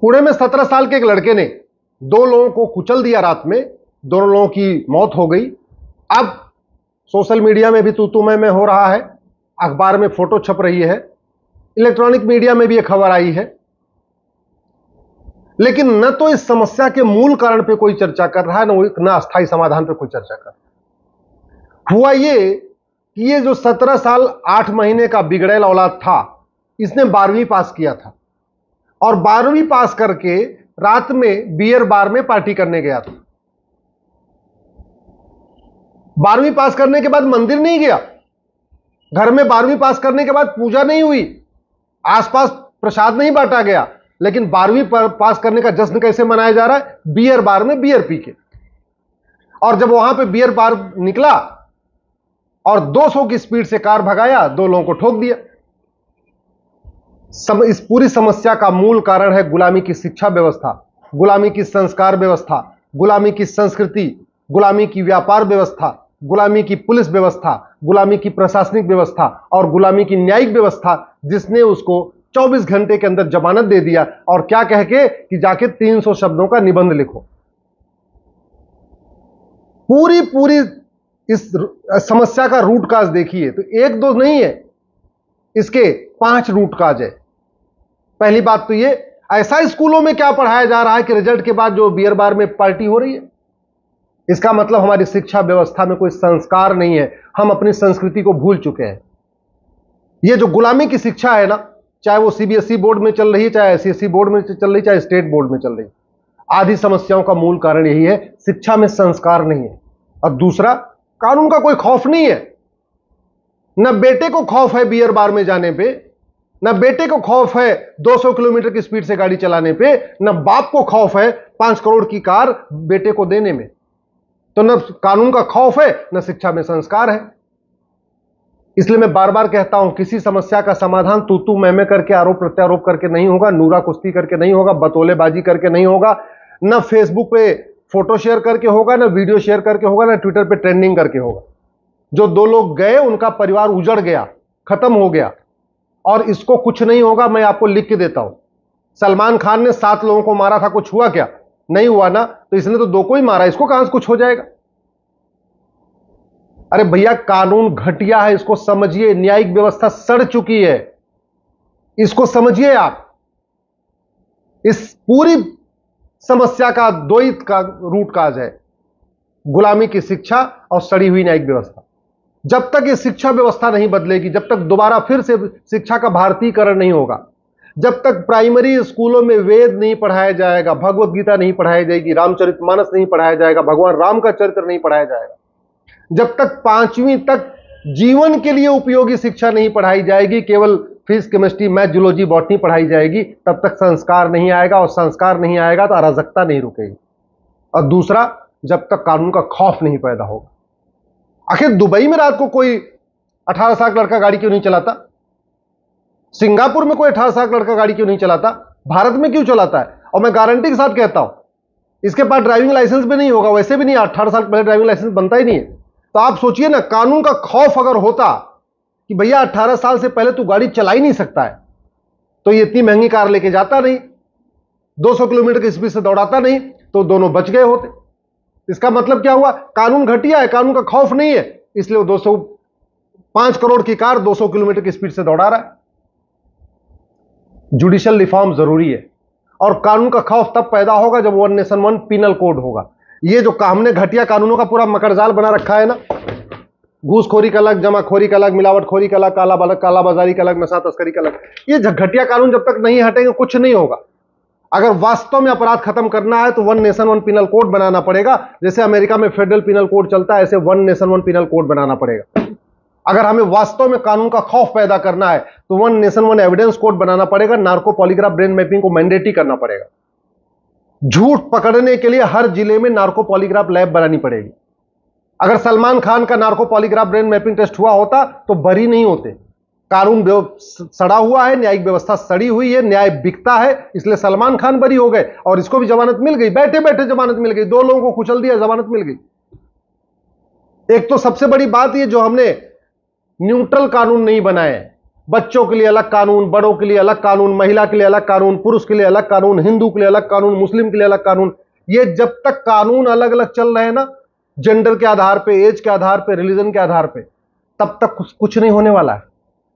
पुणे में 17 साल के एक लड़के ने 2 लोगों को कुचल दिया रात में, 2 लोगों की मौत हो गई। अब सोशल मीडिया में भी तू मैं हो रहा है, अखबार में फोटो छप रही है, इलेक्ट्रॉनिक मीडिया में भी यह खबर आई है, लेकिन न तो इस समस्या के मूल कारण पे कोई चर्चा कर रहा है, न अस्थायी समाधान पे कोई चर्चा कर रहा है। हुआ ये कि ये जो 17 साल 8 महीने का बिगड़ैल औलाद था, इसने 12वीं पास किया था और 12वीं पास करके रात में बियर बार में पार्टी करने गया था। 12वीं पास करने के बाद मंदिर नहीं गया, घर में 12वीं पास करने के बाद पूजा नहीं हुई, आसपास प्रसाद नहीं बांटा गया, लेकिन 12वीं पास करने का जश्न कैसे मनाया जा रहा है? बियर बार में बियर पी के। और जब वहां पे बियर बार निकला और 200 की स्पीड से कार भगाया, 2 लोगों को ठोक दिया। इस पूरी समस्या का मूल कारण है गुलामी की शिक्षा व्यवस्था, गुलामी की संस्कार व्यवस्था, गुलामी की संस्कृति, गुलामी की व्यापार व्यवस्था, गुलामी की पुलिस व्यवस्था, गुलामी की प्रशासनिक व्यवस्था और गुलामी की न्यायिक व्यवस्था, जिसने उसको 24 घंटे के अंदर जमानत दे दिया और क्या कह के कि जाके 300 शब्दों का निबंध लिखो। पूरी इस समस्या का रूट काज देखिए तो 1-2 नहीं है, इसके 5 रूट काज है। पहली बात तो ये, ऐसा स्कूलों में क्या पढ़ाया जा रहा है कि रिजल्ट के बाद जो बियर बार में पार्टी हो रही है? इसका मतलब हमारी शिक्षा व्यवस्था में कोई संस्कार नहीं है, हम अपनी संस्कृति को भूल चुके हैं। ये जो गुलामी की शिक्षा है ना, चाहे वो सीबीएसई बोर्ड में चल रही है, चाहे आईसीएसई बोर्ड में चल रही, चाहे स्टेट बोर्ड में चल रही, आधी समस्याओं का मूल कारण यही है, शिक्षा में संस्कार नहीं है। और दूसरा, कानून का कोई खौफ नहीं है। न बेटे को खौफ है बियर बार में जाने पे, न बेटे को खौफ है 200 किलोमीटर की स्पीड से गाड़ी चलाने पे, न बाप को खौफ है 5 करोड़ की कार बेटे को देने में। तो न कानून का खौफ है, न शिक्षा में संस्कार है। इसलिए मैं बार बार कहता हूं, किसी समस्या का समाधान तू मैं करके, आरोप प्रत्यारोप करके नहीं होगा, नूरा कुश्ती करके नहीं होगा, बतौलेबाजी करके नहीं होगा, न फेसबुक पे फोटो शेयर करके होगा, न वीडियो शेयर करके होगा, न ट्विटर पे ट्रेंडिंग करके होगा। जो 2 लोग गए उनका परिवार उजड़ गया, खत्म हो गया, और इसको कुछ नहीं होगा। मैं आपको लिख के देता हूं, सलमान खान ने 7 लोगों को मारा था, कुछ हुआ क्या? नहीं हुआ ना, तो इसने तो 2 को ही मारा, इसको कहां से कुछ हो जाएगा? अरे भैया, कानून घटिया है, इसको समझिए। न्यायिक व्यवस्था सड़ चुकी है, इसको समझिए आप। इस पूरी समस्या का 2 ही रूट काज है, गुलामी की शिक्षा और सड़ी हुई न्यायिक व्यवस्था। जब तक ये शिक्षा व्यवस्था नहीं बदलेगी, जब तक दोबारा फिर से शिक्षा का भारतीयकरण नहीं होगा, जब तक प्राइमरी स्कूलों में वेद नहीं पढ़ाया जाएगा, भगवत गीता नहीं पढ़ाई जाएगी, रामचरितमानस नहीं पढ़ाया जाएगा, भगवान राम का चरित्र नहीं पढ़ाया जाएगा, जब तक 5वीं तक जीवन के लिए उपयोगी शिक्षा नहीं पढ़ाई जाएगी, केवल physics, chemistry, math, zoology, botany पढ़ाई जाएगी, तब तक संस्कार नहीं आएगा, और संस्कार नहीं आएगा तो अराजकता नहीं रुकेगी। और दूसरा, जब तक कानून का खौफ नहीं पैदा होगा। आखिर दुबई में रात को कोई 18 साल का लड़का गाड़ी क्यों नहीं चलाता? सिंगापुर में कोई 18 साल का लड़का गाड़ी क्यों नहीं चलाता? भारत में क्यों चलाता है? और मैं गारंटी के साथ कहता हूं, इसके पास ड्राइविंग लाइसेंस भी नहीं होगा, वैसे भी नहीं, 18 साल पहले ड्राइविंग लाइसेंस बनता ही नहीं है। तो आप सोचिए ना, कानून का खौफ अगर होता कि भैया 18 साल से पहले तू गाड़ी चला ही नहीं सकता है, तो ये इतनी महंगी कार लेके जाता नहीं, 200 किलोमीटर की स्पीड से दौड़ाता नहीं, तो दोनों बच गए होते। इसका मतलब क्या हुआ? कानून घटिया है, कानून का खौफ नहीं है, इसलिए वो 5 करोड़ की कार 200 किलोमीटर की स्पीड से दौड़ा रहा है। जुडिशियल रिफॉर्म जरूरी है, और कानून का खौफ तब पैदा होगा जब 1 नेशन 1 पिनल कोड होगा। ये जो हमने घटिया कानूनों का पूरा मकड़जाल बना रखा है ना, घूसखोरी का अलग, जमाखोरी का अलग, मिलावटखोरी का अलग, कालाबाजारी का अलग, नशा तस्करी का अलग, ये घटिया कानून जब तक नहीं हटेंगे कुछ नहीं होगा। अगर वास्तव में अपराध खत्म करना है तो 1 नेशन 1 पिनल कोड बनाना पड़ेगा। जैसे अमेरिका में फेडरल पिनल कोड चलता है, ऐसे 1 नेशन 1 पिनल कोड बनाना पड़ेगा। अगर हमें वास्तव में कानून का खौफ पैदा करना है तो 1 नेशन 1 एविडेंस कोड बनाना पड़ेगा, नार्को पॉलीग्राफ ब्रेन मैपिंग को मैंडेटरी करना पड़ेगा। झूठ पकड़ने के लिए हर जिले में नार्को पॉलीग्राफ लैब बनानी पड़ेगी। अगर सलमान खान का narco polygraph brain mapping test हुआ होता तो बरी नहीं होते। कानून सड़ा हुआ है, न्यायिक व्यवस्था सड़ी हुई है, न्याय बिकता है, इसलिए सलमान खान बरी हो गए और इसको भी जमानत मिल गई, बैठे बैठे जमानत मिल गई, 2 लोगों को कुचल दिया, जमानत मिल गई। एक तो सबसे बड़ी बात ये, जो हमने न्यूट्रल कानून नहीं बनाए, बच्चों के लिए अलग कानून, बड़ों के लिए अलग कानून, महिला के लिए अलग कानून, पुरुष के लिए अलग कानून, हिंदू के लिए अलग कानून, मुस्लिम के लिए अलग कानून। ये जब तक कानून अलग अलग चल रहे हैं ना, जेंडर के आधार पे, एज के आधार पे, रिलीजन के आधार पे, तब तक कुछ नहीं होने वाला है।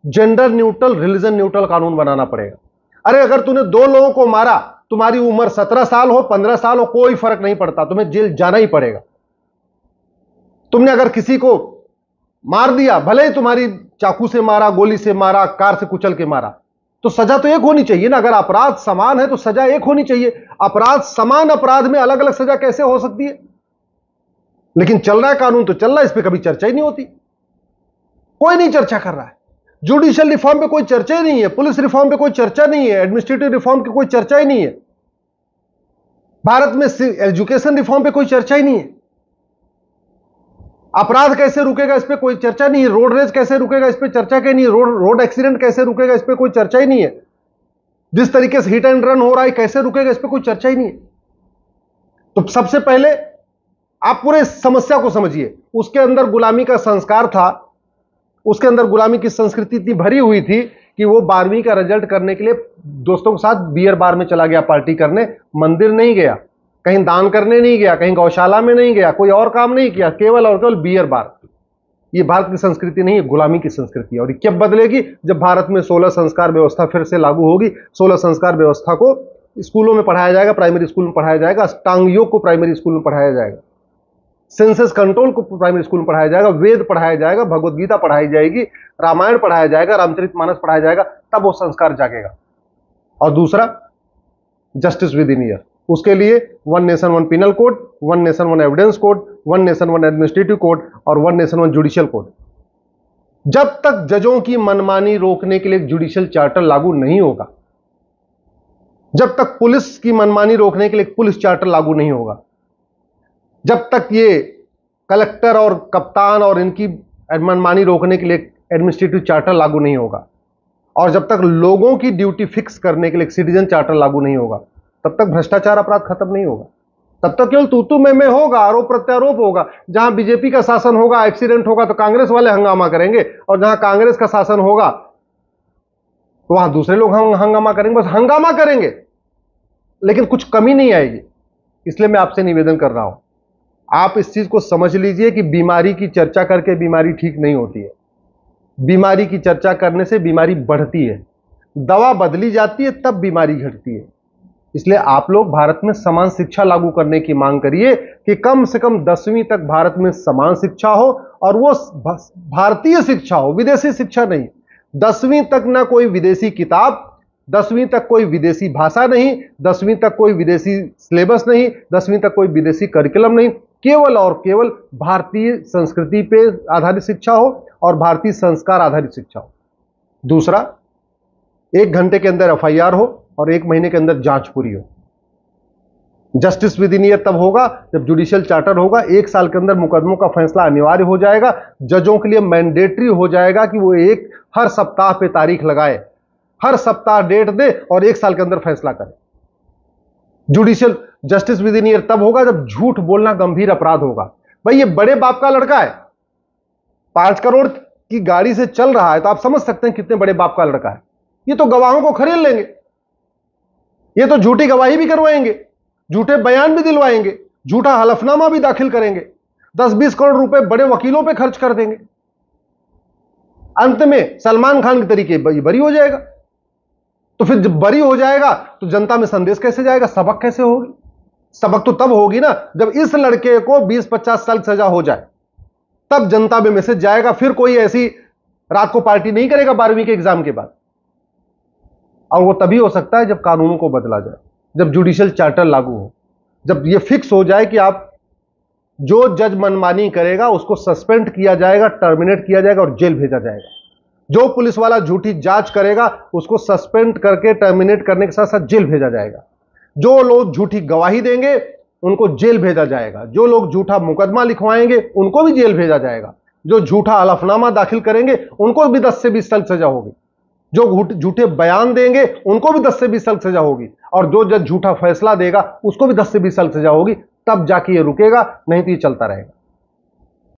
जेंडर न्यूट्रल, रिलीजन न्यूट्रल कानून बनाना पड़ेगा। अरे अगर तूने दो लोगों को मारा, तुम्हारी उम्र 17 साल हो, 15 साल हो, कोई फर्क नहीं पड़ता, तुम्हें जेल जाना ही पड़ेगा। तुमने अगर किसी को मार दिया, भले ही तुम्हारी चाकू से मारा, गोली से मारा, कार से कुचल के मारा, तो सजा तो एक होनी चाहिए ना। अगर अपराध समान है तो सजा एक होनी चाहिए। अपराध समान अपराध में अलग अलग सजा कैसे हो सकती है? लेकिन चल रहा है कानून तो चल रहा है, इस पर कभी चर्चा ही नहीं होती, कोई नहीं चर्चा कर रहा है। जुडिशियल रिफॉर्म पे कोई चर्चा ही नहीं है, पुलिस रिफॉर्म पे कोई चर्चा नहीं है, एडमिनिस्ट्रेटिव रिफॉर्म की कोई चर्चा ही नहीं है, भारत में एजुकेशन रिफॉर्म पे कोई चर्चा ही नहीं है, अपराध कैसे रुकेगा इस पे कोई चर्चा नहीं है, रोड रेज कैसे रुकेगा इस पे चर्चा ही नहीं है, रोड एक्सीडेंट कैसे रुकेगा इस पे कोई चर्चा ही नहीं है, जिस तरीके से हिट एंड रन हो रहा है कैसे रुकेगा इस पे कोई चर्चा ही नहीं है। तो सबसे पहले आप पूरे समस्या को समझिए। उसके अंदर गुलामी का संस्कार था, उसके अंदर गुलामी की संस्कृति इतनी भरी हुई थी कि वो 12वीं का रिजल्ट करने के लिए दोस्तों के साथ बियर बार में चला गया पार्टी करने, मंदिर नहीं गया, कहीं दान करने नहीं गया, कहीं गौशाला में नहीं गया, कोई और काम नहीं किया, केवल और केवल बियर बार। ये भारत की संस्कृति नहीं है, गुलामी की संस्कृति है। और ये कब बदलेगी? जब भारत में 16 संस्कार व्यवस्था फिर से लागू होगी। 16 संस्कार व्यवस्था को स्कूलों में पढ़ाया जाएगा, प्राइमरी स्कूल में पढ़ाया जाएगा, अष्टांग योग को प्राइमरी स्कूल में पढ़ाया जाएगा, सेंसस कंट्रोल को प्राइमरी स्कूल में पढ़ाया जाएगा, वेद पढ़ाया जाएगा, भगवत गीता पढ़ाई जाएगी, रामायण पढ़ाया जाएगा, रामचरितमानस पढ़ाया जाएगा, तब वो संस्कार जागेगा। और दूसरा, जस्टिस विद इन ईयर। उसके लिए 1 nation 1 penal code, 1 nation 1 evidence code, 1 nation 1 administrative code और 1 नेशन 1 जुडिशियल कोड। जब तक जजों की मनमानी रोकने के लिए जुडिशियल चार्टर लागू नहीं होगा, जब तक पुलिस की मनमानी रोकने के लिए पुलिस चार्टर लागू नहीं होगा, जब तक ये कलेक्टर और कप्तान और इनकी मनमानी रोकने के लिए एडमिनिस्ट्रेटिव चार्टर लागू नहीं होगा, और जब तक लोगों की ड्यूटी फिक्स करने के लिए सिटीजन चार्टर लागू नहीं होगा, तब तक भ्रष्टाचार अपराध खत्म नहीं होगा। तब तक केवल तू में होगा, आरोप प्रत्यारोप होगा। जहां बीजेपी का शासन होगा, एक्सीडेंट होगा तो कांग्रेस वाले हंगामा करेंगे, और जहां कांग्रेस का शासन होगा तो वहां दूसरे लोग हंगामा करेंगे। बस हंगामा करेंगे, लेकिन कुछ कमी नहीं आएगी। इसलिए मैं आपसे निवेदन कर रहा हूं, आप इस चीज को समझ लीजिए कि बीमारी की चर्चा करके बीमारी ठीक नहीं होती है। बीमारी की चर्चा करने से बीमारी बढ़ती है, दवा बदली जाती है, तब बीमारी घटती है। इसलिए आप लोग भारत में समान शिक्षा लागू करने की मांग करिए कि कम से कम 10वीं तक भारत में समान शिक्षा हो, और वो भारतीय शिक्षा हो, विदेशी शिक्षा नहीं। 10वीं तक ना कोई विदेशी किताब, 10वीं तक कोई विदेशी भाषा नहीं, 10वीं तक कोई विदेशी सिलेबस नहीं, 10वीं तक कोई विदेशी करिकुलम नहीं, केवल और केवल भारतीय संस्कृति पे आधारित शिक्षा हो और भारतीय संस्कार आधारित शिक्षा हो। दूसरा, 1 घंटे के अंदर एफआईआर हो और 1 महीने के अंदर जांच पूरी हो। जस्टिस विद इन ईयर तब होगा जब जुडिशियल चार्टर होगा। 1 साल के अंदर मुकदमों का फैसला अनिवार्य हो जाएगा। जजों के लिए मैंडेटरी हो जाएगा कि वो हर सप्ताह पे तारीख लगाए, हर सप्ताह डेट दे और 1 साल के अंदर फैसला करे। Judicial justice with in year तब होगा जब झूठ बोलना गंभीर अपराध होगा। भाई ये बड़े बाप का लड़का है, 5 करोड़ की गाड़ी से चल रहा है, तो आप समझ सकते हैं कितने बड़े बाप का लड़का है। ये तो गवाहों को खरीद लेंगे, ये तो झूठी गवाही भी करवाएंगे, झूठे बयान भी दिलवाएंगे, झूठा हलफनामा भी दाखिल करेंगे, 10-20 करोड़ रुपए बड़े वकीलों पे खर्च कर देंगे। अंत में सलमान खान के तरीके बरी हो जाएगा। तो फिर जब बरी हो जाएगा तो जनता में संदेश कैसे जाएगा, सबक कैसे होगी? सबक तो तब होगी ना जब इस लड़के को 20-50 साल सजा हो जाए, तब जनता में मैसेज जाएगा। फिर कोई ऐसी रात को पार्टी नहीं करेगा 12वीं के एग्जाम के बाद। और वो तभी हो सकता है जब कानूनों को बदला जाए, जब जुडिशियल चार्टर लागू हो, जब ये फिक्स हो जाए कि आप जो जज मनमानी करेगा उसको सस्पेंड किया जाएगा, टर्मिनेट किया जाएगा और जेल भेजा जाएगा। जो पुलिस वाला झूठी जांच करेगा उसको सस्पेंड करके टर्मिनेट करने के साथ साथ जेल भेजा जाएगा। जो लोग झूठी गवाही देंगे उनको जेल भेजा जाएगा। जो लोग झूठा मुकदमा लिखवाएंगे उनको भी जेल भेजा जाएगा। जो झूठा हलफनामा दाखिल करेंगे उनको भी 10 से 20 साल सजा होगी। जो झूठे बयान देंगे उनको भी 10 से 20 साल सजा होगी। और जो जज झूठा फैसला देगा उसको भी 10 से 20 साल सजा होगी। तब जाके ये रुकेगा, नहीं तो ये चलता रहेगा।